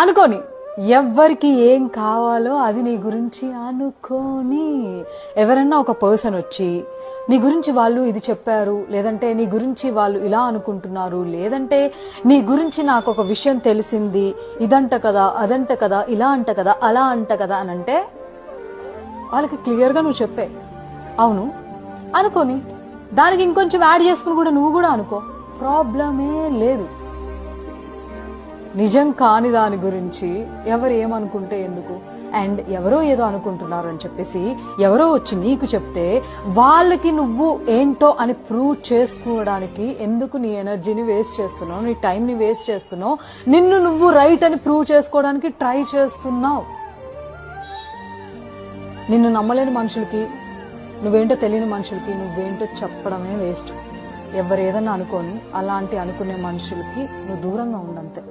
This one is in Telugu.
అనుకోని ఎవ్వరికి ఏం కావాలో అది నీ గురించి అనుకోని. ఎవరన్నా ఒక పర్సన్ వచ్చి నీ గురించి వాళ్ళు ఇది చెప్పారు, లేదంటే నీ గురించి వాళ్ళు ఇలా అనుకుంటున్నారు, లేదంటే నీ గురించి నాకు ఒక విషయం తెలిసింది, ఇదంట కదా అదంట కదా ఇలా అంట కదా అలా అంట కదా అని అంటే వాళ్ళకి క్లియర్గా నువ్వు చెప్పే అవును అనుకోని, దానికి ఇంకొంచెం యాడ్ చేసుకుని కూడా నువ్వు కూడా అనుకో, ప్రాబ్లమే లేదు. నిజం కాని దాని గురించి ఎవరు ఏమనుకుంటే ఎందుకు? అండ్ ఎవరో ఏదో అనుకుంటున్నారు అని చెప్పేసి ఎవరో వచ్చి నీకు చెప్తే వాళ్ళకి నువ్వు ఏంటో అని ప్రూవ్ చేసుకోవడానికి ఎందుకు నీ ఎనర్జీని వేస్ట్ చేస్తున్నావు, నీ టైంని వేస్ట్ చేస్తున్నావు, నిన్ను నువ్వు రైట్ అని ప్రూవ్ చేసుకోవడానికి ట్రై చేస్తున్నావు. నిన్ను నమ్మలేని మనుషులకి, నువ్వేంటో తెలియని మనుషులకి నువ్వేంటో చెప్పడమే వేస్ట్. ఎవరు ఏదన్నా అనుకోని అలాంటి అనుకునే మనుషులకి నువ్వు దూరంగా ఉండంతే.